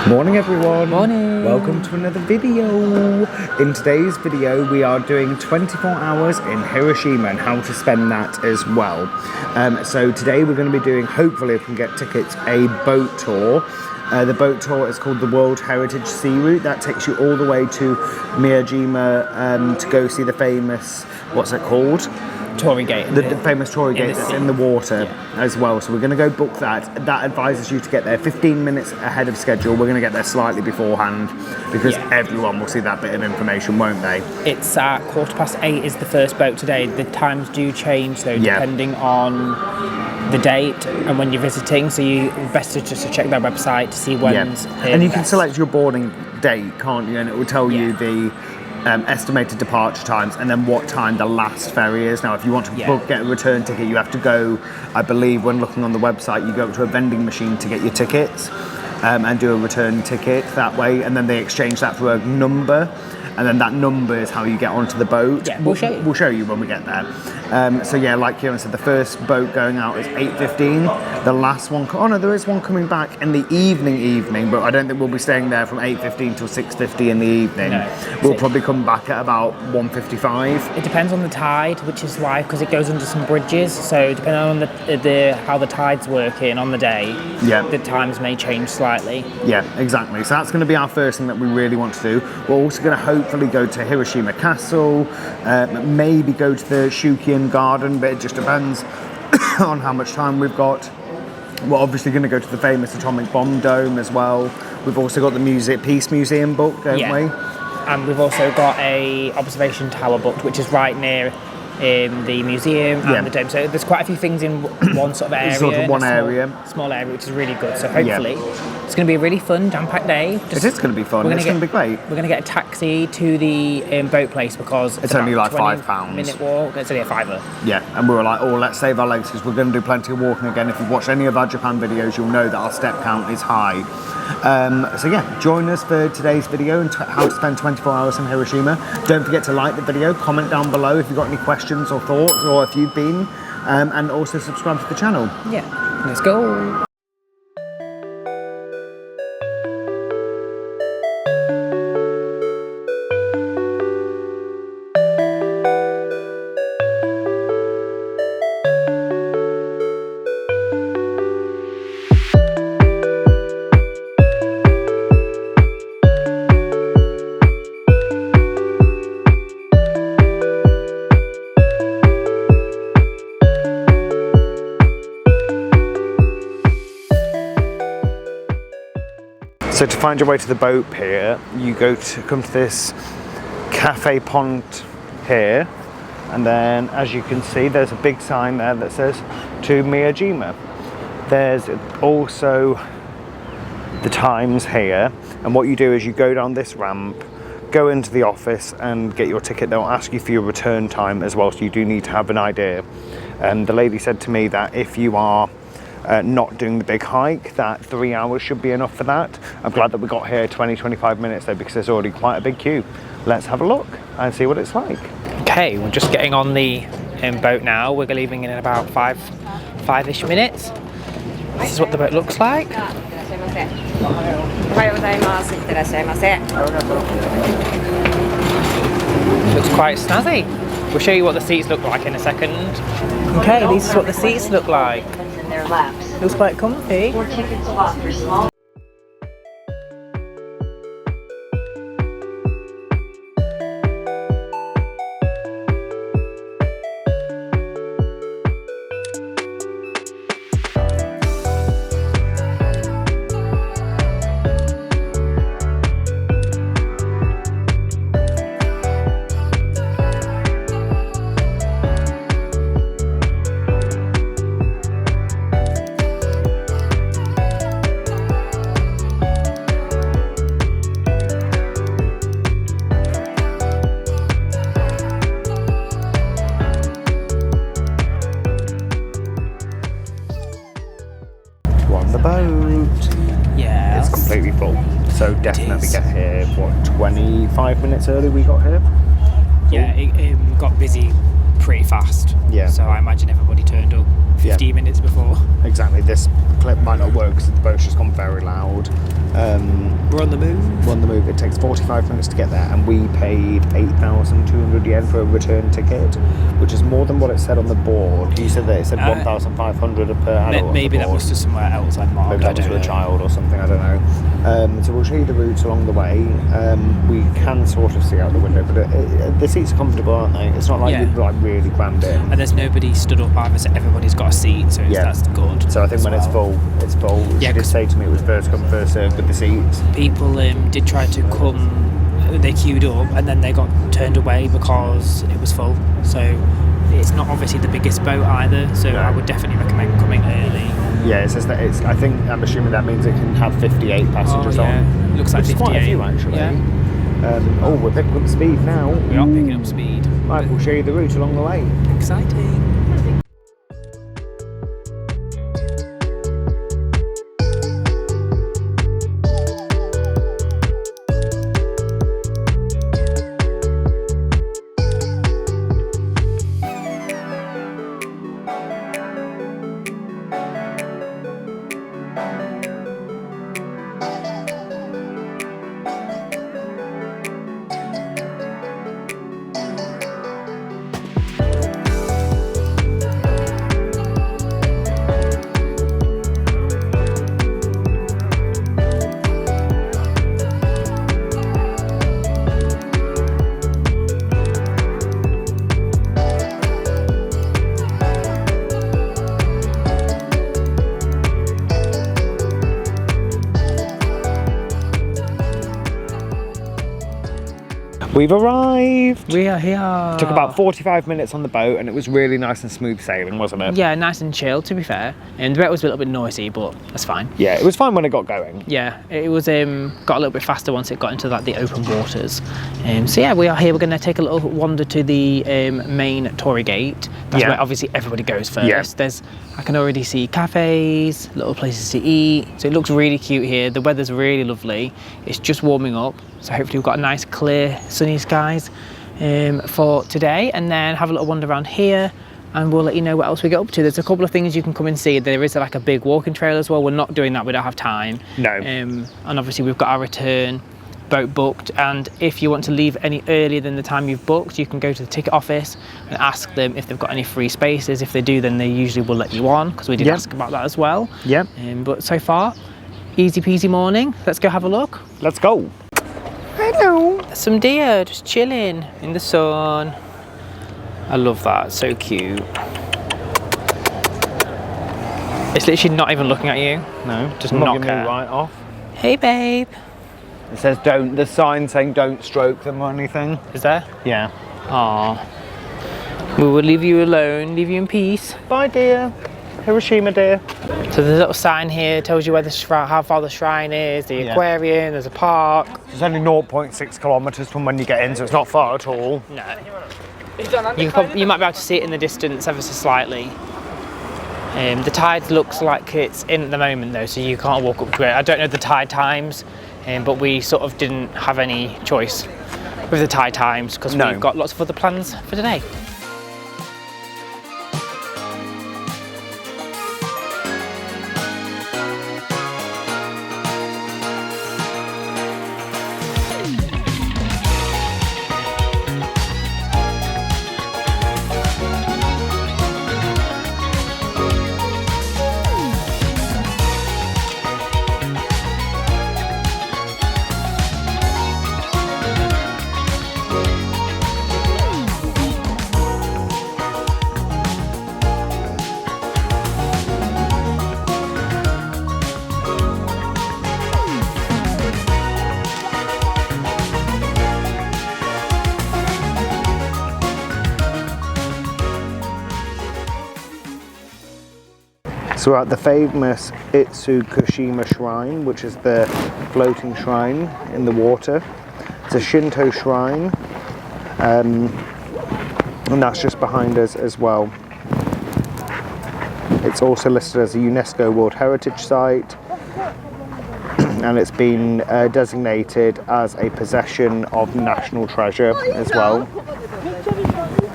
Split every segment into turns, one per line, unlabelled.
Morning everyone.
Morning.
Welcome to another video. In today's video we are doing 24 hours in Hiroshima and how to spend that as well. So today we're going to be doing, hopefully if we can get tickets, a boat tour. The boat tour is called the World Heritage Sea Route. That takes you all the way to Miyajima to go see the famous, what's it called?
Torii Gate.
The famous Torii Gate that's in the water as well. So we're going to go book that. That advises you to get there 15 minutes ahead of schedule. We're going to get there slightly beforehand because everyone will see that bit of information, won't they?
It's at 8:15 is the first boat today. The times do change though, depending on the date and when you're visiting. So you best to just check their website to see when's
and you can select your boarding date, can't you? And it will tell you the estimated departure times and then what time the last ferry is. Now if you want to get a return ticket, you have to go, I believe when looking on the website, you go to a vending machine to get your tickets and do a return ticket that way, and then they exchange that for a number, and then that number is how you get onto the boat.
We'll show you.
We'll show you when we get there. So yeah, like Kieran said, the first boat going out is 8:15. The last one, oh no, there is one coming back in the evening, but I don't think we'll be staying there from 8:15 till 6:50 in the evening. No. We'll probably come back at about 1:55.
It depends on the tide, which is why, because it goes under some bridges. So depending on how the tide's working on the day, the times may change slightly. Yeah,
exactly. So that's going to be our first thing that we really want to do. We're also going to hopefully go to Hiroshima Castle, maybe go to the Shukian Garden, but it just depends on how much time we've got. We're obviously going to go to the famous atomic bomb dome as well. We've also got the Peace Museum booked, don't we?
And we've also got a observation tower booked, which is right near the museum and the dome. So there's quite a few things in one sort of area. Small area, which is really good. So hopefully it's going to be a really fun, jam-packed day.
It is going to be fun. It's going to be great.
We're going to get a taxi to the boat place because
it's only like £5.
Minute walk. It's only a £5.
Yeah, and we were like, oh, let's save our legs because we're going to do plenty of walking again. If you've watched any of our Japan videos, you'll know that our step count is high. So yeah, join us for today's video and how to spend 24 hours in Hiroshima. Don't forget to like the video, comment down below if you've got any questions or thoughts, or if you've been, and also subscribe to the channel.
Yeah, let's go.
So to find your way to the boat pier, you come to this cafe pont here, and then as you can see there's a big sign there that says to Miyajima. There's also the times here, and what you do is you go down this ramp, go into the office and get your ticket. They'll ask you for your return time as well, so you do need to have an idea. The lady said to me that if you are not doing the big hike, that 3 hours should be enough for that. I'm glad that we got here 20-25 minutes though, because there's already quite a big queue. Let's have a look and see what it's like. Okay, we're just getting on the boat now. We're leaving in about five-ish minutes. This is what the boat looks like. Looks quite snazzy. We'll show you what the seats look like in a second. Okay, this is what the seats look like. Looks quite comfy. We're on the boat.
Yeah.
It's completely full. So definitely get here, 25 minutes early we got here?
Yeah, it got busy pretty fast.
Yeah.
So I imagine everybody turned up 15 minutes before.
Exactly. This clip might not work because the boat's just gone very loud.
We're on the move.
We're on the move. It takes 45 minutes to get there, and we paid 8,200 yen for a return ticket, which is more than what it said on the board. You said that it said 1,500 per adult.
Maybe that was just somewhere else I'd marked.
Maybe that was for a child or something, I don't know. So we'll show you the routes along the way. We can sort of see out the window, but the seats are comfortable, aren't they? It's not like you're like really crammed in.
And there's nobody stood up either, so everybody's got a seat, so that's good.
So I think when it's full, it's full.
Yeah,
she did say to me it was first come, first served with the seats.
People did try to come, they queued up and then they got turned away because it was full. So it's not obviously the biggest boat either, so I would definitely recommend coming early.
Yeah, it says that I'm assuming that means it can have 58 passengers on.
It looks like 58.
Quite a few actually.
Yeah.
We're picking up speed now.
We are picking up speed.
Right, we'll show you the route along the way.
Exciting.
We've arrived!
We are here.
Took about 45 minutes on the boat and it was really nice and smooth sailing, wasn't it?
Yeah, nice and chill, to be fair. And the boat was a little bit noisy, but that's fine.
Yeah, it was fine when it got going.
Yeah, it was got a little bit faster once it got into like the open waters. So yeah, we are here. We're going to take a little wander to the main Torii gate. That's where obviously everybody goes first.
Yeah.
I can already see cafes, little places to eat. So it looks really cute here. The weather's really lovely. It's just warming up. So hopefully we've got a nice clear sunny skies for today, and then have a little wander around here and we'll let you know what else we get up to. There's a couple of things you can come and see. There is like a big walking trail as well. We're not doing that, we don't have time.
No.
And obviously we've got our return boat booked, and if you want to leave any earlier than the time you've booked, you can go to the ticket office and ask them if they've got any free spaces. If they do, then they usually will let you on, because we did ask about that as well.
Yeah.
But so far, easy peasy morning. Let's go have a look.
Let's go.
Hello. Some deer just chilling in the sun. I love that, so cute. It's literally not even looking at you.
No,
just
knocking
knock
me
her
right off.
Hey babe.
It says don't, the sign saying don't stroke them or anything.
Is there?
Yeah.
Aww. We will leave you alone, leave you in peace.
Bye dear. Hiroshima dear.
So there's a little sign here, tells you where the how far the shrine is, the aquarium, there's a park.
It's only 0.6 kilometres from when you get in, so it's not far at all.
No. You might be able to see it in the distance ever so slightly. The tide looks like it's in at the moment though, so you can't walk up to it. I don't know the tide times, but we sort of didn't have any choice with the tide times because we've got lots of other plans for today.
So we're at the famous Itsukushima shrine, which is the floating shrine in the water. It's a Shinto shrine, and that's just behind us as well. It's also listed as a UNESCO World Heritage Site, and it's been designated as a possession of national treasure as well.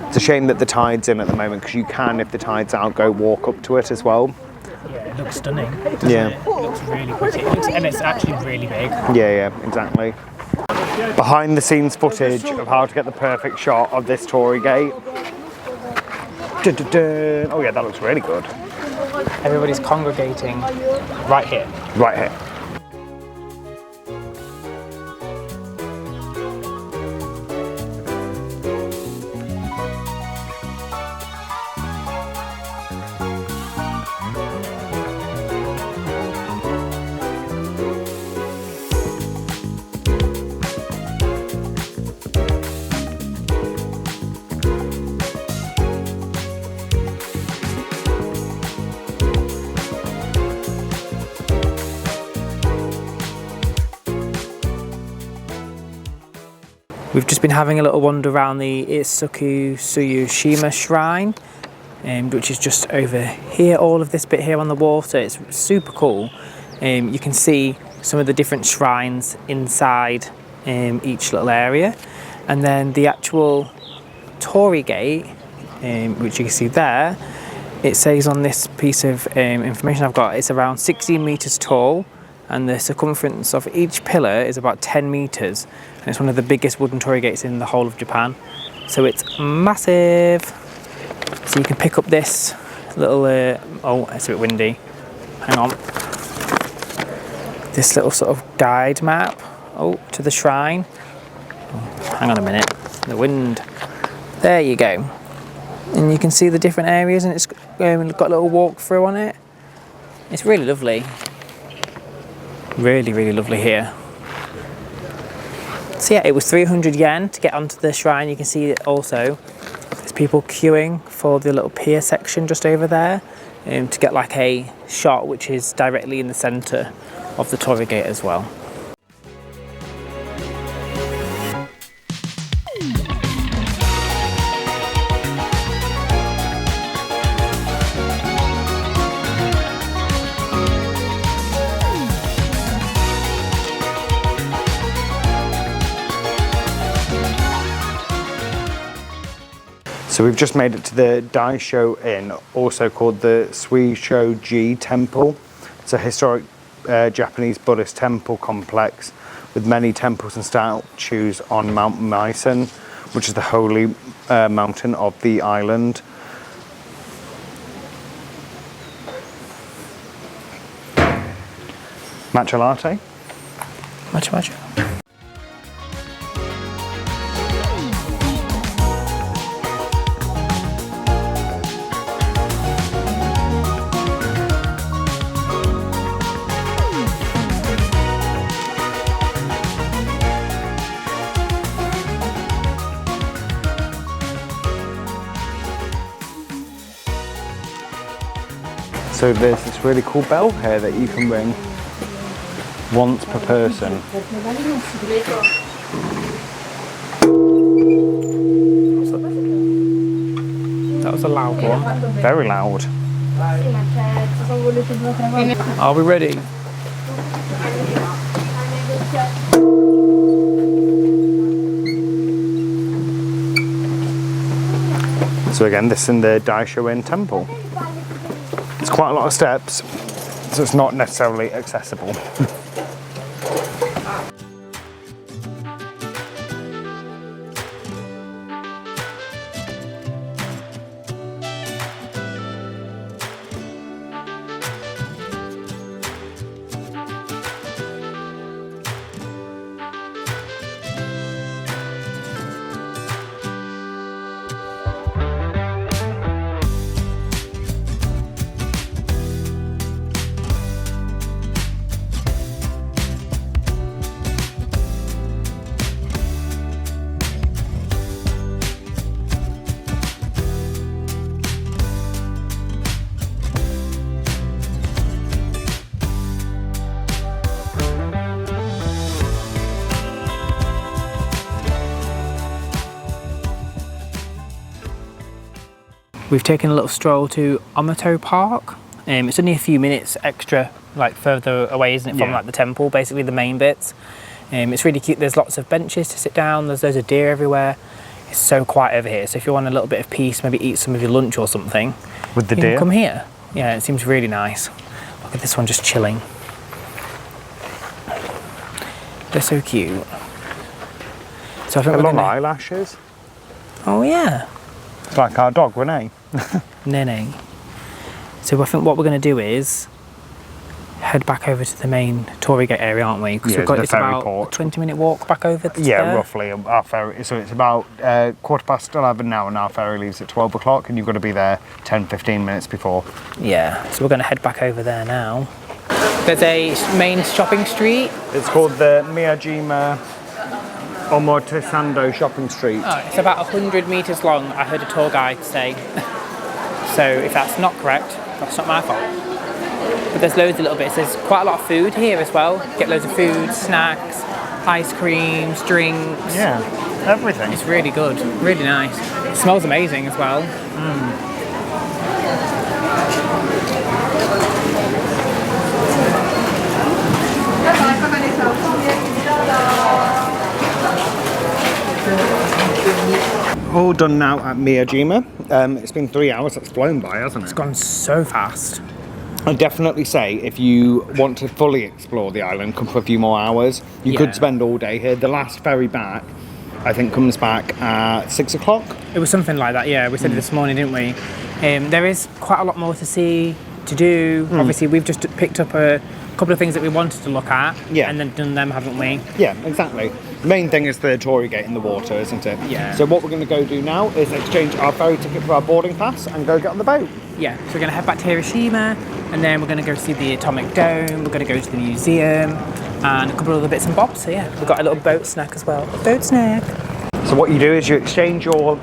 It's a shame that the tide's in at the moment, because you can, if the tide's out, go walk up to it as well.
Yeah, it looks stunning.
Yeah.
It looks really pretty. And it's actually really big.
Yeah, exactly. Behind the scenes footage of how to get the perfect shot of this Torii gate. Dun, dun, dun. Oh yeah, that looks really good.
Everybody's congregating right here.
Right here.
We've just been having a little wander around the Itsukushima shrine, which is just over here, all of this bit here on the water. It's super cool. You can see some of the different shrines inside each little area. And then the actual Torii gate, which you can see there, it says on this piece of information I've got, it's around 16 metres tall, and the circumference of each pillar is about 10 metres. And it's one of the biggest wooden Torii gates in the whole of Japan. So it's massive. So you can pick up this little, oh, it's a bit windy. Hang on. This little sort of guide map, to the shrine. Oh, hang on a minute, the wind. There you go. And you can see the different areas, and it's got a little walkthrough on it. It's really lovely. Really, really lovely here. So yeah, it was 300 yen to get onto the shrine. You can see it also. There's people queuing for the little pier section just over there to get like a shot which is directly in the centre of the Torii gate as well.
So we've just made it to the Daisho Inn, also called the Suisho-ji Temple. It's a historic Japanese Buddhist temple complex with many temples and statues on Mount Misen, which is the holy mountain of the island. Matcha latte?
Matcha matcha.
So there's this really cool bell here that you can ring once per person.
That was a loud one.
Very loud.
Are we ready?
So again, this is in the Daisho Inn temple. It's quite a lot of steps, so it's not necessarily accessible.
We've taken a little stroll to Omoto Park. It's only a few minutes extra, like further away, isn't it, from like the temple, basically the main bits. It's really cute. There's lots of benches to sit down. There's loads of deer everywhere. It's so quiet over here. So if you want a little bit of peace, maybe eat some of your lunch or something,
with the
you
deer,
can come here. Yeah, it seems really nice. Look at this one just chilling. They're so cute. So I think
long eyelashes.
Oh yeah.
It's like our dog, Renee.
Nene. So I think what we're going to do is head back over to the main Torii gate area, aren't we? Because it's about a 20-minute walk back over to there.
Roughly. Our ferry, so it's about 11:15 now, and our ferry leaves at 12 o'clock, and you've got to be there 10-15 minutes before.
Yeah, so we're going to head back over there now. There's a main shopping street.
It's called the Miyajima Island shopping street.
Oh, it's about 100 metres long, I heard a tour guide say. So if that's not correct, that's not my fault. But there's loads of little bits. There's quite a lot of food here as well. Get loads of food, snacks, ice creams, drinks.
Yeah, everything.
It's really good, really nice. It smells amazing as well.
All done now at Miyajima. It's been 3 hours. That's flown by, hasn't it?
It's gone so fast.
I'd definitely say if you want to fully explore the island, come for a few more hours. You could spend all day here. The last ferry back, I think, comes back at 6 o'clock.
It was something like that, yeah. We said it this morning, didn't we? There is quite a lot more to see, to do. Obviously, we've just picked up a couple of things that we wanted to look at, and then done them, haven't we?
Yeah, exactly. The main thing is the Torii gate in the water, isn't it?
Yeah.
So what we're going to go do now is exchange our ferry ticket for our boarding pass and go get on the boat.
Yeah, so we're going to head back to Hiroshima, and then we're going to go see the atomic dome, we're going to go to the museum, and a couple of other bits and bobs. So yeah, we've got a little boat snack as well. Boat snack.
So what you do is you exchange your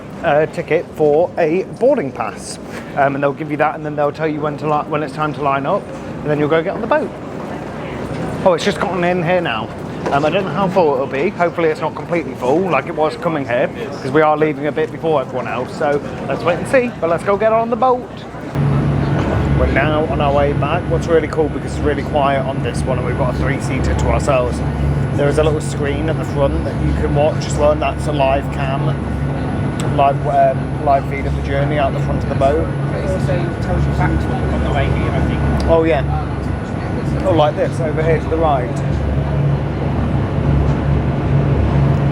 ticket for a boarding pass, and they'll give you that, and then they'll tell you when it's time to line up, and then you'll go get on the boat. Oh, it's just gotten in here now. I don't know how full it'll be. Hopefully it's not completely full like it was coming here, because we are leaving a bit before everyone else. So let's wait and see. But let's go get on the boat. We're now on our way back. What's really cool, because it's really quiet on this one and we've got a 3-seater to ourselves. There is a little screen at the front that you can watch as well, and that's a live cam, live feed of the journey out the front of the boat.
It also tells you facts on the way here, I think.
Oh yeah. Oh, like this over here to the right.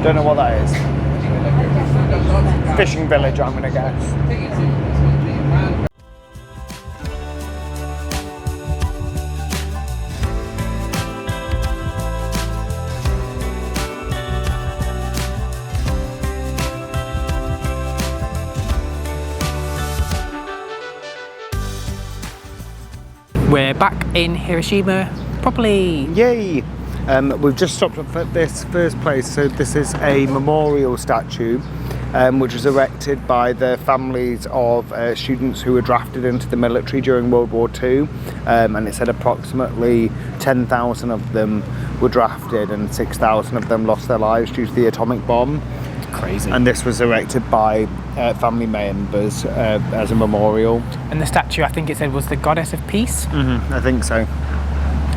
Don't know what that is. Fishing village, I'm gonna guess.
We're back in Hiroshima properly.
Yay! We've just stopped at this first place. So this is a memorial statue which was erected by the families of students who were drafted into the military during World War II, and it said approximately 10,000 of them were drafted and 6,000 of them lost their lives due to the atomic bomb.
Crazy.
And this was erected by family members as a memorial.
And the statue, I think it said, was the goddess of peace.
I think so.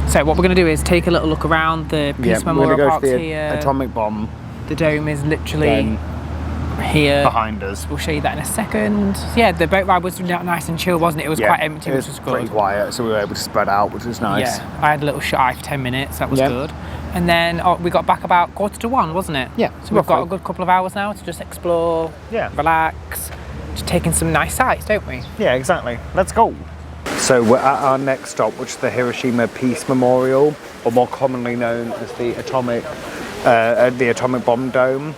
So what we're going to do is take a little look around the Peace Memorial Parks here.
Atomic bomb.
The dome is literally here
behind us.
We'll show you that in a second. Yeah, the boat ride was nice and chill, wasn't it? It was quite empty, which was good.
Pretty quiet, so we were able to spread out, which was nice.
Yeah, I had a little shut eye for 10 minutes. That was good. And then we got back about 1:45, wasn't it?
Yeah.
So we've got a good couple of hours now to just explore, relax, just taking some nice sights, don't we?
Yeah, exactly. Let's go. So we're at our next stop, which is the Hiroshima Peace Memorial, or more commonly known as the atomic bomb dome.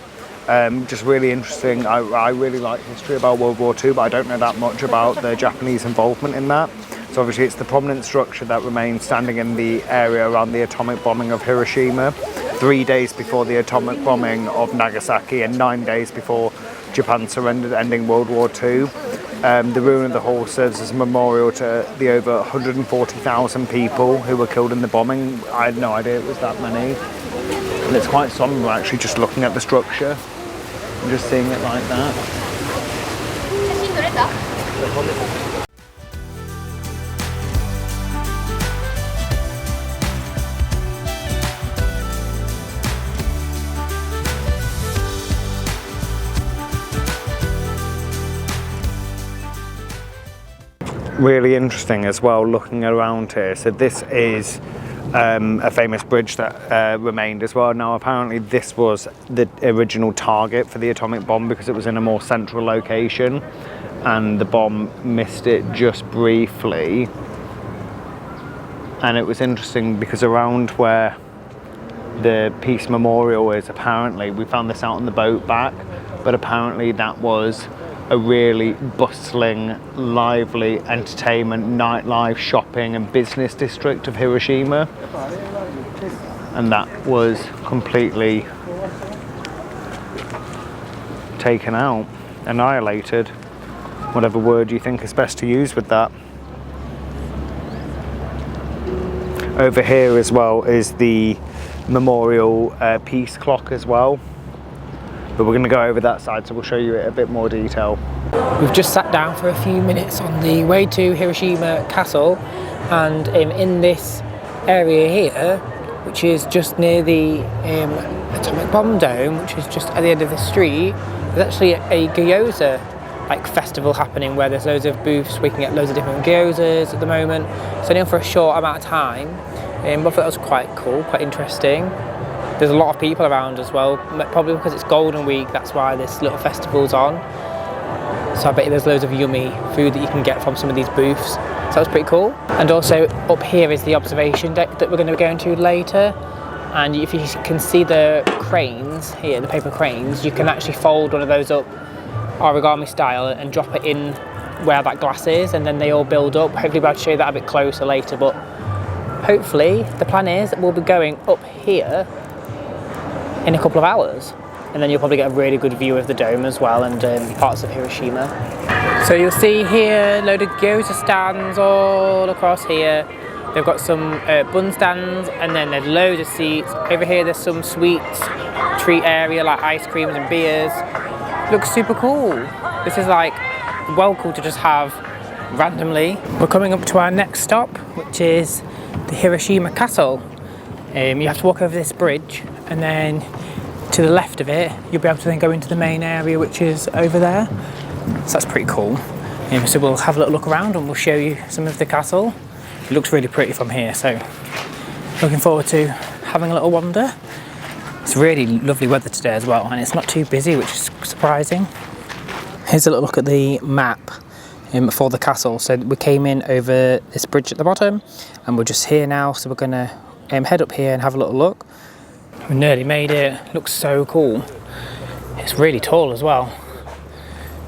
Just really interesting. I really like history about World War II, but I don't know that much about the Japanese involvement in that. So obviously it's the prominent structure that remains standing in the area around the atomic bombing of Hiroshima, 3 days before the atomic bombing of Nagasaki and 9 days before Japan surrendered, ending World War II. The ruin of the hall serves as a memorial to the over 140,000 people who were killed in the bombing. I had no idea it was that many. And it's quite somber actually, just looking at the structure and just seeing it like that. Really interesting as well looking around here. So this is a famous bridge that remained as well. Now apparently this was the original target for the atomic bomb because it was in a more central location and the bomb missed it just briefly. And it was interesting because around where the Peace Memorial is, apparently, we found this out on the boat back, but apparently that was a really bustling, lively entertainment, nightlife, shopping and business district of Hiroshima. And that was completely taken out, annihilated, whatever word you think is best to use with that. Over here as well is the memorial peace clock as well. But we're going to go over that side, so we'll show you it in a bit more detail.
We've just sat down for a few minutes on the way to Hiroshima Castle, and in this area here, which is just near the atomic bomb dome, which is just at the end of the street, there's actually a gyoza festival happening where there's loads of booths. We can get loads of different gyozas at the moment. It's only on for a short amount of time, but I thought that was quite cool, quite interesting. There's a lot of people around as well, probably because it's Golden Week, that's why this little festival's on. So I bet there's loads of yummy food that you can get from some of these booths. So that was pretty cool. And also up here is the observation deck that we're going to be going to later. And if you can see the cranes here, the paper cranes, you can actually fold one of those up origami style and drop it in where that glass is, and then they all build up. Hopefully we'll be able to show you that a bit closer later, but hopefully the plan is that we'll be going up here in a couple of hours, and then you'll probably get a really good view of the dome as well and parts of Hiroshima. So you'll see here a load of gyoza stands all across here. They've got some bun stands, and then there's loads of seats. Over here there's some sweets treat area like ice creams and beers. Looks super cool. This is well cool to just have randomly. We're coming up to our next stop, which is the Hiroshima Castle. You have to walk over this bridge, and then to the left of it you'll be able to then go into the main area, which is over there. So that's pretty cool. So we'll have a little look around and we'll show you some of the castle. It looks really pretty from here, so looking forward to having a little wander. It's really lovely weather today as well, and it's not too busy, which is surprising. Here's a little look at the map for the castle. So we came in over this bridge at the bottom, and we're just here now, so we're going to head up here and have a little look. We nearly made it. Looks so cool. It's really tall as well.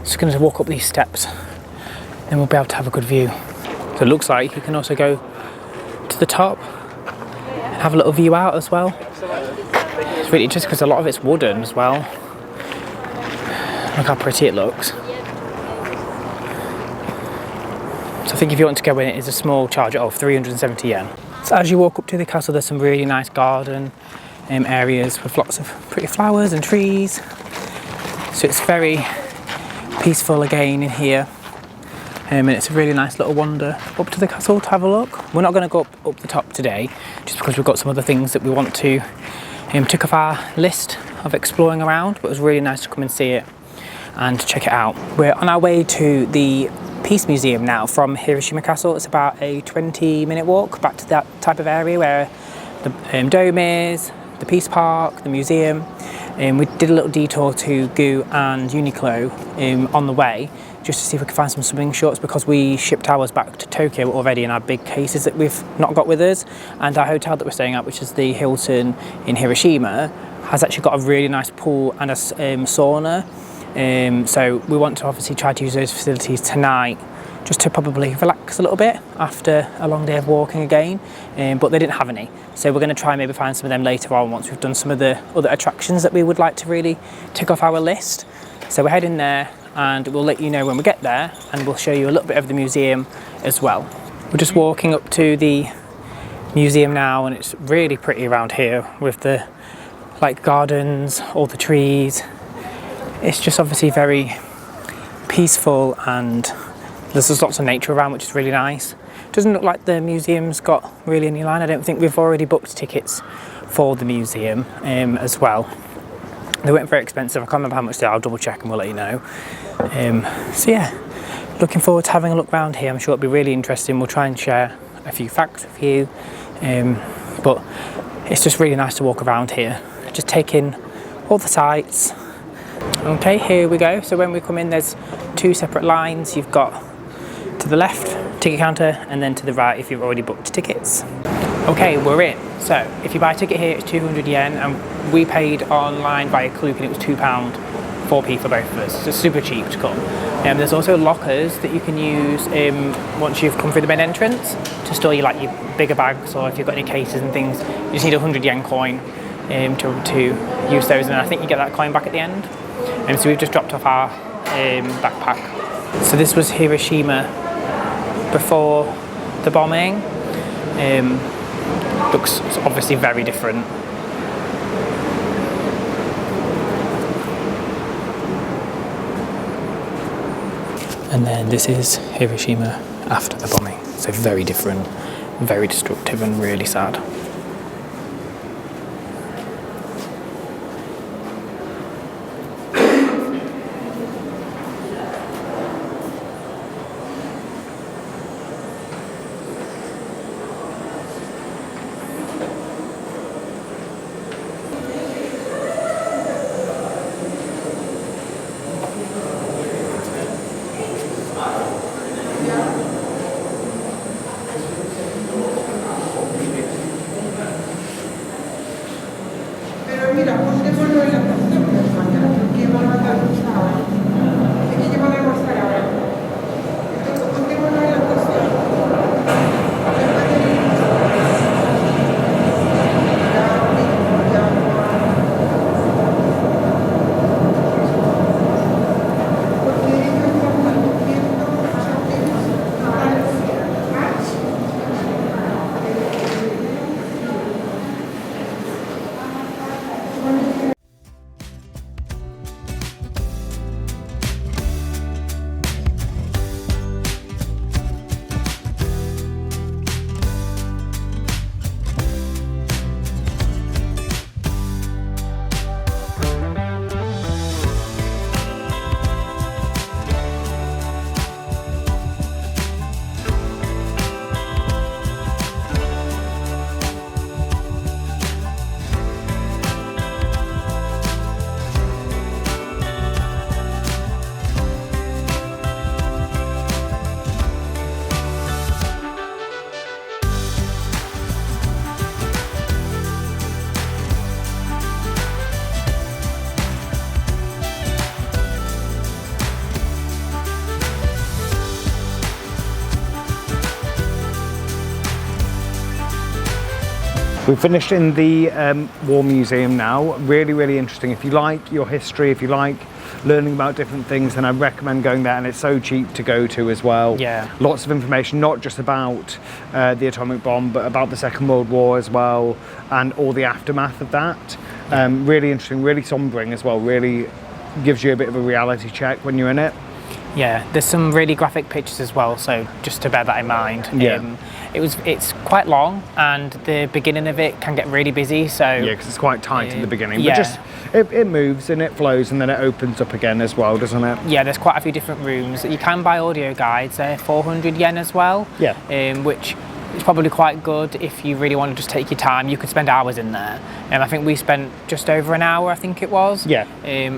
Just going to walk up these steps, then we'll be able to have a good view. So it looks like you can also go to the top and have a little view out as well. It's really interesting because a lot of it's wooden as well. Look how pretty it looks. So I think if you want to go in, it is a small charge of 370 yen. So as you walk up to the castle, there's some really nice garden areas with lots of pretty flowers and trees. So it's very peaceful again in here. And it's a really nice little wander up to the castle to have a look. We're not going to go up the top today, just because we've got some other things that we want to tick off our list of exploring around, but it was really nice to come and see it and check it out. We're on our way to the Peace Museum now from Hiroshima Castle. It's about a 20-minute walk back to that type of area where the dome is, the Peace Park, the museum. We did a little detour to Gu and Uniqlo on the way, just to see if we could find some swimming shorts, because we shipped ours back to Tokyo already in our big cases that we've not got with us. And our hotel that we're staying at, which is the Hilton in Hiroshima, has actually got a really nice pool and a sauna. So we want to obviously try to use those facilities tonight, just to probably relax a little bit after a long day of walking again, but they didn't have any. So we're going to try and maybe find some of them later on once we've done some of the other attractions that we would like to really tick off our list. So we're heading there, and we'll let you know when we get there, and we'll show you a little bit of the museum as well. We're just walking up to the museum now, and it's really pretty around here with the gardens, all the trees. It's just obviously very peaceful and There's just lots of nature around, which is really nice. Doesn't look like the museum's got really any line. I don't think we've already booked tickets for the museum as well. They weren't very expensive. I can't remember how much they are. I'll double check and we'll let you know. So yeah, looking forward to having a look around here. I'm sure it'll be really interesting. We'll try and share a few facts with you. But it's just really nice to walk around here. Just take in all the sights. Okay, here we go. So when we come in, there's 2 separate lines. You've got to the left, ticket counter, and then to the right if you've already booked tickets. Okay, we're in. So if you buy a ticket here, it's 200 yen, and we paid online via Klook, and it was £2, 4p for both of us. So it's super cheap to come. There's also lockers that you can use once you've come through the main entrance to store your bigger bags, or if you've got any cases and things. You just need a 100 yen coin to use those, and I think you get that coin back at the end. So we've just dropped off our backpack. So this was Hiroshima before the bombing. Looks obviously very different. And then this is Hiroshima after the bombing. So very different, very destructive and really sad.
We've finished in the War Museum now. Really, really interesting. If you like your history, if you like learning about different things, then I recommend going there, and it's so cheap to go to as well.
Yeah.
Lots of information, not just about the atomic bomb, but about the Second World War as well, and all the aftermath of that. Really interesting, really sombering as well, really gives you a bit of a reality check when you're in it.
Yeah, there's some really graphic pictures as well, so just to bear that in mind.
Yeah.
It's quite long, and the beginning of it can get really busy. So
yeah, because it's quite tight in the beginning.
Yeah.
But just it moves and it flows, and then it opens up again as well, doesn't it?
Yeah, there's quite a few different rooms. You can buy audio guides. They're 400 yen as well.
Yeah.
Which is probably quite good if you really want to just take your time. You could spend hours in there. I think we spent just over an hour, I think it was.
Yeah.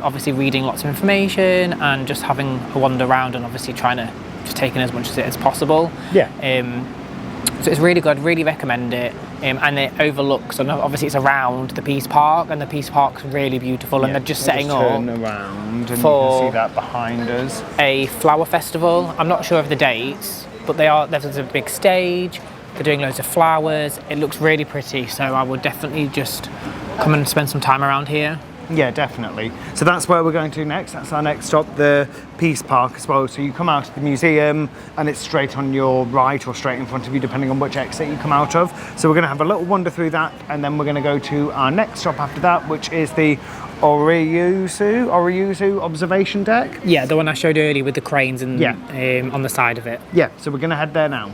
Obviously reading lots of information and just having a wander around, and obviously trying to just take in as much of it as possible.
Yeah.
So it's really good, really recommend it. And it overlooks, and obviously it's around the Peace Park, and the Peace Park's really beautiful, and they're just setting up
turn around, and you can see that behind us.
A flower festival. I'm not sure of the dates, but there's a big stage. They're doing loads of flowers. It looks really pretty, so I would definitely just come and spend some time around here.
Yeah, definitely. So that's where we're going to next. That's our next stop, the Peace Park as well. So you come out of the museum and it's straight on your right or straight in front of you, depending on which exit you come out of. So we're going to have a little wander through that, and then we're going to go to our next stop after that, which is the Orizuru observation deck.
Yeah, the one I showed earlier with the cranes and
Yeah.
on the side of it.
Yeah, so we're going to head there now.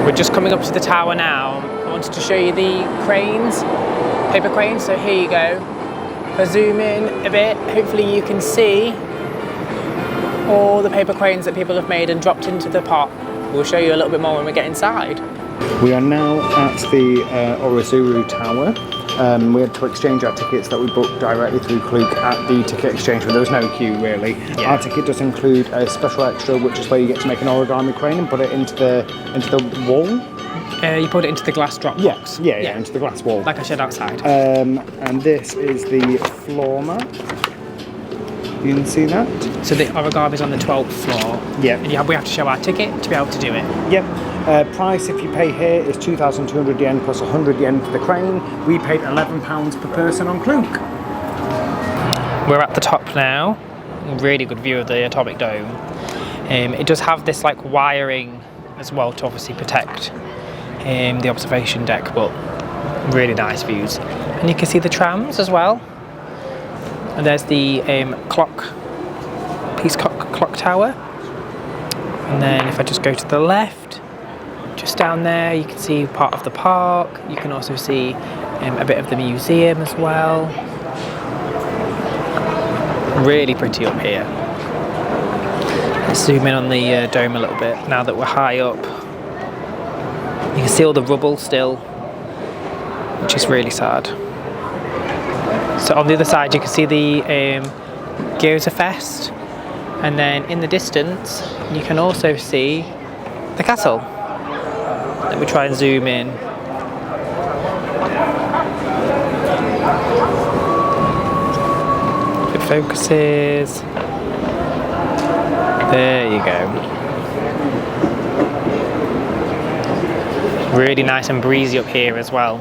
We're just coming up to the tower now. I wanted to show you the cranes, paper cranes. So here you go. If I zoom in a bit, hopefully you can see all the paper cranes that people have made and dropped into the pot. We'll show you a little bit more when we get inside.
We are now at the Orizuru Tower. We had to exchange our tickets that we booked directly through Klook at the ticket exchange, but there was no queue really.
Yeah.
Our ticket does include a special extra, which is where you get to make an origami crane and put it into the wall.
You put it into the glass drop box.
Yeah, into the glass wall.
Like I said outside.
And this is the floor mat. You can see that?
So the origami is on the 12th floor.
Yeah.
And we have to show our ticket to be able to do it.
Yep. Price if you pay here is 2,200 yen plus 100 yen for the crane. We paid £11 per person on Klook.
We're at the top now. Really good view of the atomic dome. It does have this like wiring as well to obviously protect the observation deck, but really nice views. And you can see the trams as well. And there's the clock tower. And then if I just go to the left, just down there, you can see part of the park. You can also see a bit of the museum as well. Really pretty up here. Let's zoom in on the dome a little bit now that we're high up. You can see all the rubble still, which is really sad. So on the other side you can see the Gyoza Fest, and then in the distance you can also see the castle. Let me try and zoom in. If it focuses. There you go. Really nice and breezy up here as well.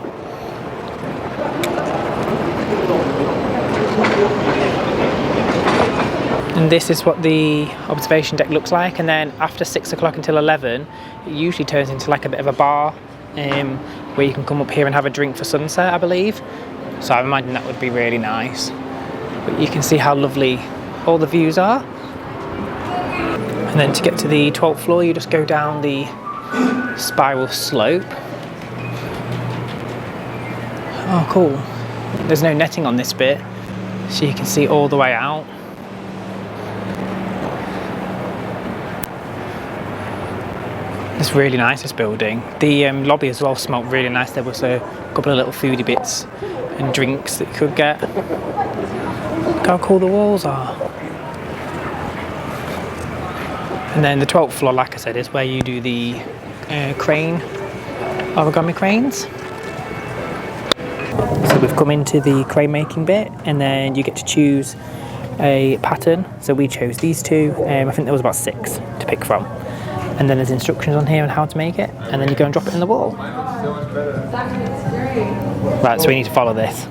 And this is what the observation deck looks like, and then after 6 o'clock until 11 it usually turns into like a bit of a bar where you can come up here and have a drink for sunset, I believe. So I imagine that would be really nice. But you can see how lovely all the views are. And then to get to the 12th floor you just go down the spiral slope. Oh cool. There's no netting on this bit, so you can see all the way out. It's really nice, this building. The lobby as well smelled really nice. There was a couple of little foodie bits and drinks that you could get. Look how cool the walls are. And then the 12th floor, like I said, is where you do the origami cranes. So we've come into the crane making bit, and then you get to choose a pattern. So we chose these two. I think there was about 6 to pick from. And then there's instructions on here on how to make it, and then you go and drop it in the wall. Right, so we need to follow this.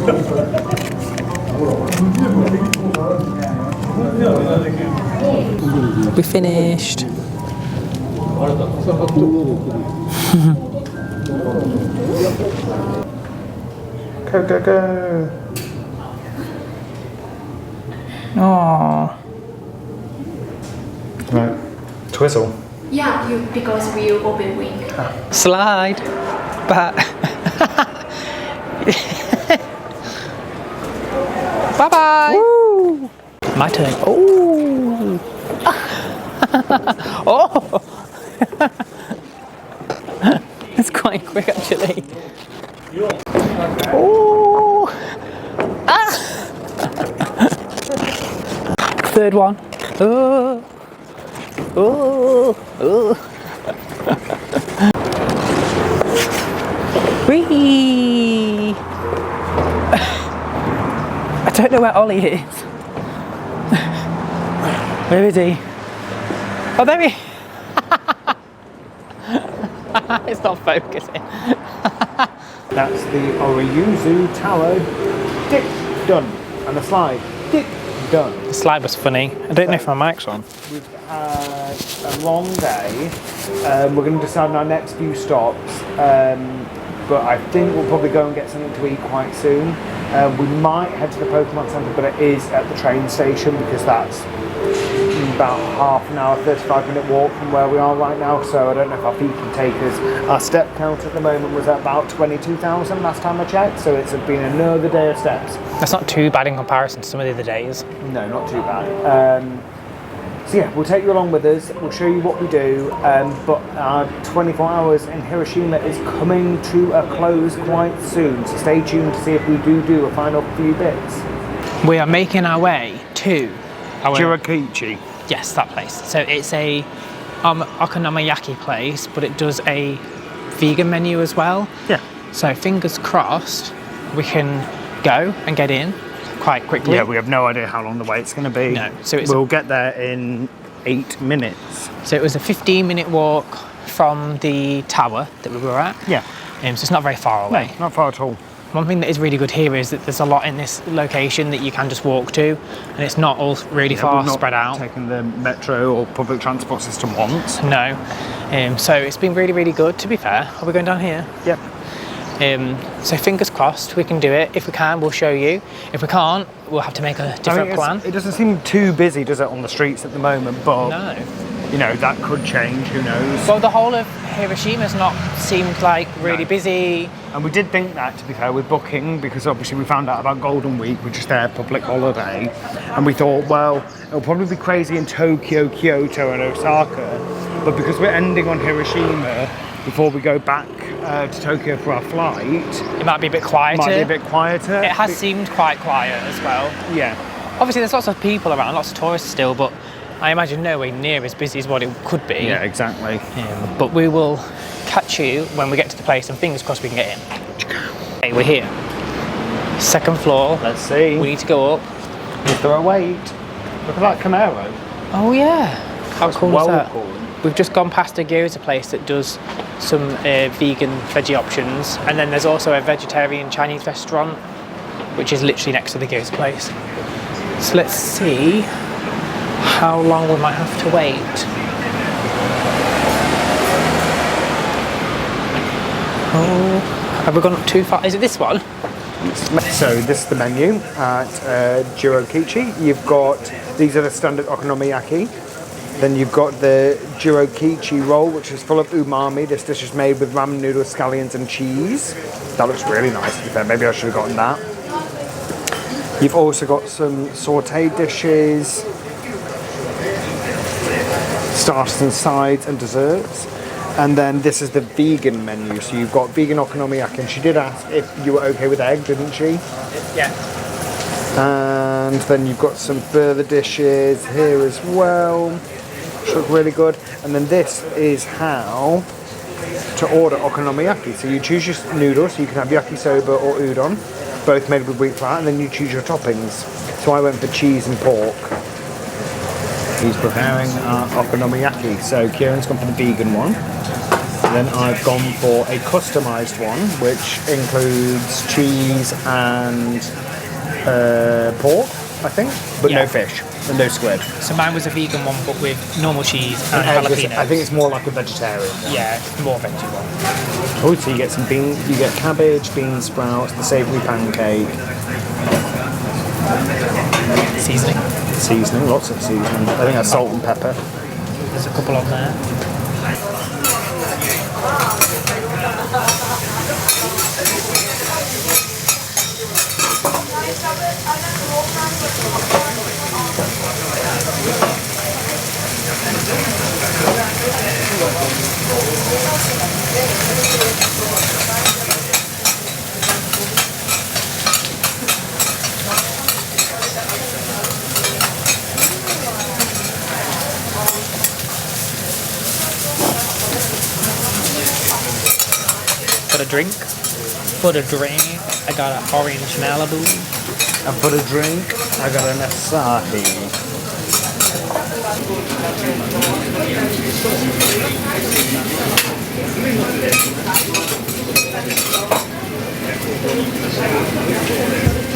We finished.
Go, go, go.
Oh.
Right. Twizzle.
Yeah, because we open wing.
Slide. But. Bye bye. Woo. My turn. Oh. Oh. It's quite quick actually. Oh. Ah. Third one. Oh. Oh. Oh. Whee. I don't know where Ollie is. Where is he? Oh, there he is. It's not focusing.
That's the Orizuru Tower. Tick, done. And the slide. Tick, done.
The slide was funny. I don't know if my mic's on.
We've had a long day. We're going to decide on our next few stops. But I think we'll probably go and get something to eat quite soon. We might head to the Pokemon Centre, but it is at the train station because that's about half an hour, 35-minute walk from where we are right now. So I don't know if our feet can take us. Our step count at the moment was at about 22,000 last time I checked. So it's been another day of steps.
That's not too bad in comparison to some of the other days.
No, not too bad. So yeah, we'll take you along with us, we'll show you what we do, but our 24 hours in Hiroshima is coming to a close quite soon, so stay tuned to see if we do a final few bits.
We are making our way to
Jirokichi.
Yes, that place. So it's a okonomiyaki place, but it does a vegan menu as well.
Yeah.
So fingers crossed we can go and get in quite quickly.
Yeah, we have no idea how long the wait's going to be.
No, so
we'll get there in 8 minutes.
So it was a 15-minute walk from the tower that we were at.
Yeah.
So it's not very far away.
No, not far at all.
One thing that is really good here is that there's a lot in this location that you can just walk to, and it's not all really far spread out.
Taking the metro or public transport system once.
No. So it's been really, really good, to be fair. Are we going down here?
Yep.
So fingers crossed we can do it. If we can, we'll show you. If we can't, we'll have to make a different plan.
It doesn't seem too busy, does it, on the streets at the moment? But
no.
You know, that could change, who knows?
Well, the whole of Hiroshima's not seemed like really busy.
And we did think that, to be fair, with booking, because obviously we found out about Golden Week, which is their public holiday, and we thought, well, it'll probably be crazy in Tokyo, Kyoto and Osaka, but because we're ending on Hiroshima before we go back to Tokyo for our flight,
it might be a bit quieter. It has seemed quite quiet as well.
Yeah.
Obviously there's lots of people around, lots of tourists still, but I imagine nowhere near as busy as what it could be.
Yeah, exactly.
But we will catch you when we get to the place, and fingers crossed we can get in. Okay, we're here. Second floor.
Let's see.
We need to go up.
Is there a wait? Look at that Camaro.
Oh yeah. How cool is that?
Cool.
We've just gone past a gyoza place that does some vegan veggie options, and then there's also a vegetarian Chinese restaurant which is literally next to the gyoza place. So let's see how long we might have to wait. Oh, have we gone up too far? Is it this one?
So this is the menu at Jirokichi. You've got, these are the standard okonomiyaki. Then you've got the Jirokichi roll, which is full of umami. This dish is made with ramen noodles, scallions and cheese. That looks really nice, to be fair. Maybe I should have gotten that. You've also got some sauteed dishes, starters and sides and desserts. And then this is the vegan menu. So you've got vegan okonomiyaki, and she did ask if you were okay with egg, didn't she?
Yeah.
And then you've got some further dishes here as well, which look really good. And then this is how to order okonomiyaki. So you choose your noodles, so you can have yakisoba or udon, both made with wheat flour, and then you choose your toppings. So I went for cheese and pork. He's preparing our okonomiyaki. So Kieran's gone for the vegan one. Then I've gone for a customised one, which includes cheese and pork, I think, but no fish and no squid.
So mine was a vegan one, but with normal cheese and jalapenos.
I think it's more like a vegetarian one.
Yeah, it's more veggie one.
Oh, so you get some beans, you get cabbage, bean sprouts, the savoury pancake. Seasoning, lots of seasoning. I think that's salt and pepper.
There's a couple on there. For the drink, I got an orange Malibu.
And for the drink, I got an Asahi.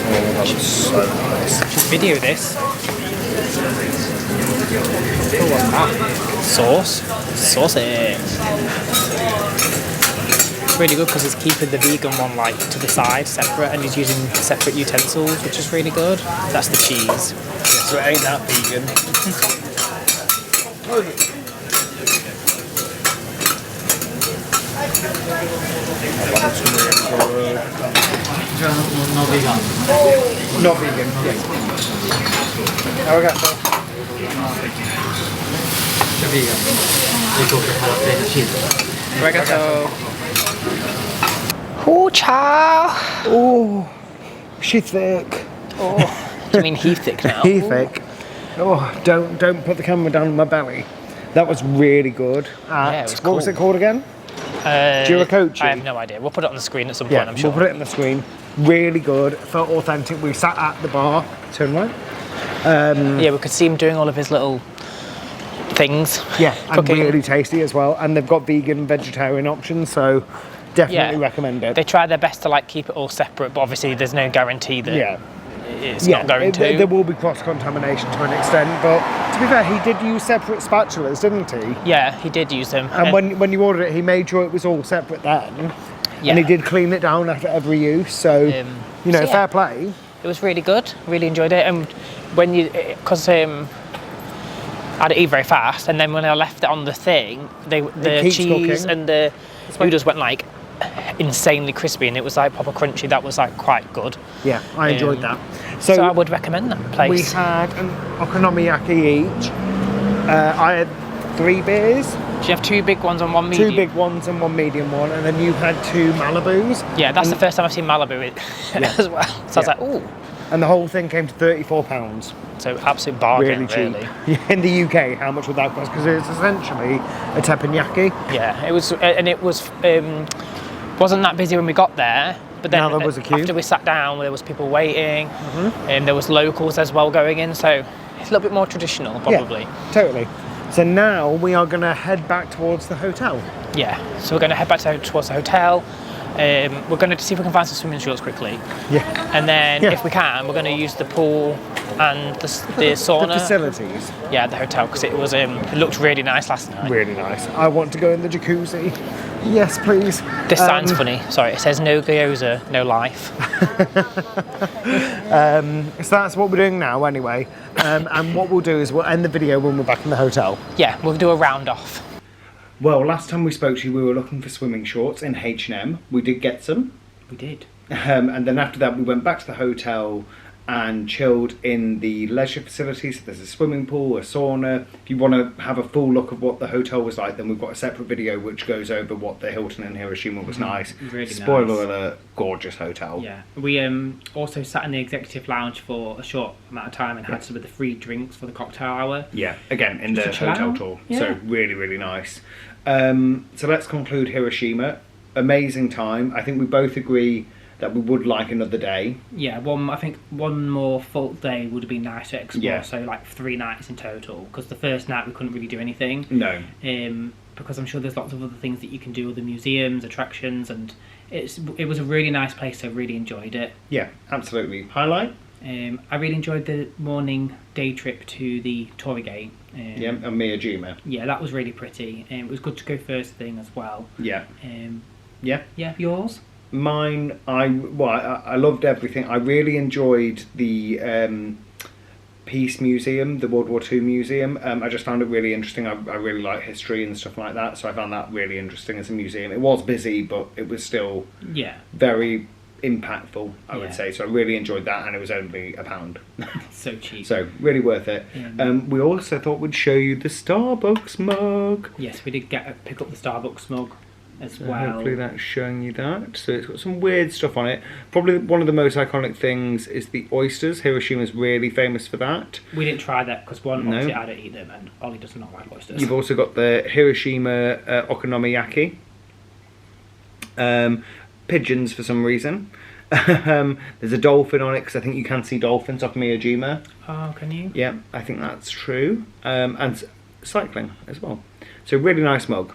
Oh, that was so nice.
Should video this. Oh, what's that? Sauce. Saucy. Really good because it's keeping the vegan one like to the side separate, and he's using separate utensils, which is really good. That's the cheese.
Yeah, so it ain't that vegan. That's really good.
No vegan.
Not vegan, yes. Arigato.
Arigato. Oh, chow.
Oh, she's thick.
Oh, do you mean he thick now?
He thick. Oh, don't put the camera down on my belly. That was really good.
Yeah, it was
What was it called again? Jirakochi.
I have no idea. We'll put it on the screen at some point, I'm sure.
We'll put it on the screen. Really good. Felt authentic. We sat at the bar. Turn right.
Yeah, we could see him doing all of his little things.
Yeah, and
cooking.
really tasty as well. And they've got vegan and vegetarian options, so definitely recommend it.
They try their best to like keep it all separate, but obviously there's no guarantee that it's not going to.
There will be cross-contamination to an extent, but to be fair, he did use separate spatulas, didn't he?
Yeah, he did use them.
And when you ordered it, he made sure it was all separate then.
Yeah.
And he did clean it down after every use, so, fair play.
It was really good, really enjoyed it. And when because I'd eat very fast, and then when I left it on the thing, the cheese
cooking.
and the noodles went like insanely crispy, and it was like proper crunchy. That was like quite good.
Yeah, I enjoyed that.
So I would recommend that place.
We had an okonomiyaki each. I had 3 beers.
Do you have 2 big ones and 1 medium?
2 big ones and 1 medium one, and then you had 2 Malibus.
Yeah, that's the first time I've seen Malibu as well. So I was like, ooh.
And the whole thing came to £34.
So absolute bargain,
really cheap. In the UK, how much would that cost? Because it's essentially a teppanyaki.
Yeah, it was, and it was wasn't that busy when we got there. But then
there was a queue.
After we sat down, there was people waiting, and there was locals as well going in. So it's a little bit more traditional, probably.
Yeah, totally. So now we are going to head back towards the hotel.
Yeah, so we're going to head back towards the hotel. We're going to see if we can find some swimming shorts quickly.
Yeah.
And then if we can, we're going to use the pool and the sauna.
The facilities.
Yeah, the hotel, because it was it looked really nice last night.
Really nice. I want to go in the jacuzzi. Yes, please.
This sign's funny. Sorry, it says no gyoza, no life.
So that's what we're doing now anyway. And what we'll do is we'll end the video when we're back in the hotel.
Yeah, we'll do a round off.
Well, last time we spoke to you, we were looking for swimming shorts in H&M. We did get some.
We did.
And then after that, we went back to the hotel and chilled in the leisure facilities. So there's a swimming pool, a sauna. If you want to have a full look of what the hotel was like, then we've got a separate video which goes over what the Hilton in Hiroshima was nice.
Really
Spoiler
nice.
alert, gorgeous hotel.
Yeah, we also sat in the executive lounge for a short amount of time and had some of the free drinks for the cocktail hour.
Yeah, again, in the
Just to chill
hotel
out.
tour.
Yeah.
So really, really nice. So let's conclude Hiroshima. Amazing time. I think we both agree that we would like another day.
Yeah, I think one more full day would have been nice to explore.
Yeah.
So like 3 nights in total, because the first night we couldn't really do anything.
No.
because I'm sure there's lots of other things that you can do, other museums, attractions, and it was a really nice place. So I really enjoyed it.
Yeah, absolutely. Highlight?
I really enjoyed the morning day trip to the Torii gate.
Yeah, and Miyajima.
Yeah, that was really pretty. It was good to go first thing as well.
Yeah.
Yeah, yours?
Mine, I loved everything. I really enjoyed the Peace Museum, the World War II Museum. I just found it really interesting. I really like history and stuff like that, so I found that really interesting as a museum. It was busy, but it was still very impactful, I would say. So I really enjoyed that, and it was only £1.
So cheap.
So really worth it. We also thought we'd show you the Starbucks mug.
Yes, we did pick up the Starbucks mug as well.
Hopefully that's showing you that. So it's got some weird stuff on it. Probably one of the most iconic things is the oysters. Hiroshima's really famous for that.
We didn't try that because obviously I don't eat them, and Ollie does not like oysters.
You've also got the Hiroshima okonomiyaki. Pigeons for some reason. There's a dolphin on it because I think you can see dolphins off Miyajima.
Oh, can you?
Yeah, I think that's true. And cycling as well. So really nice mug.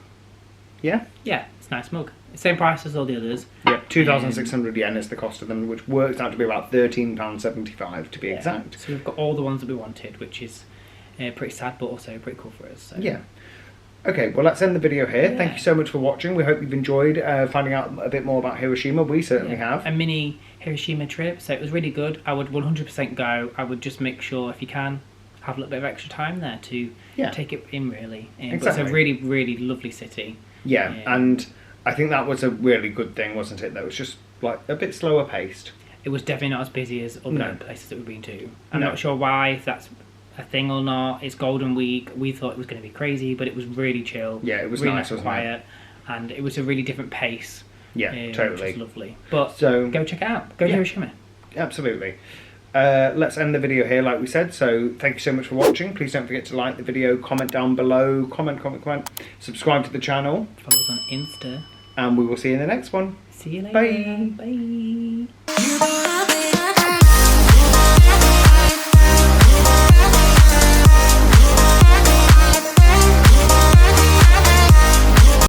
Yeah?
Yeah, it's a nice mug. Same price as all the others.
Yeah, 2,600 yen is the cost of them, which works out to be about £13.75 to be exact.
So we've got all the ones that we wanted, which is pretty sad, but also pretty cool for us. So.
Yeah. Okay, well, let's end the video here. Yeah. Thank you so much for watching. We hope you've enjoyed finding out a bit more about Hiroshima. We certainly have.
A mini Hiroshima trip, so it was really good. I would 100% go. I would just make sure, if you can, have a little bit of extra time there to take it in, really.
Exactly.
But it's a really, really lovely city.
Yeah, and I think that was a really good thing, wasn't it? That was just like a bit slower paced.
It was definitely not as busy as other places that we've been to. I'm not sure why, if that's a thing or not. It's Golden Week. We thought it was going to be crazy, but it was really chill.
Yeah, it was
really
nice, wasn't
quiet, and it was a really different pace.
Yeah, totally.
Which was lovely. But
so
go check it out. Go to Hiroshima.
Absolutely. Let's end the video here, like we said. So thank you so much for watching. Please don't forget to like the video, comment down below, comment, subscribe to the channel.
Follow us on Insta.
And we will see you in the next one.
See you later.
Bye.
Bye.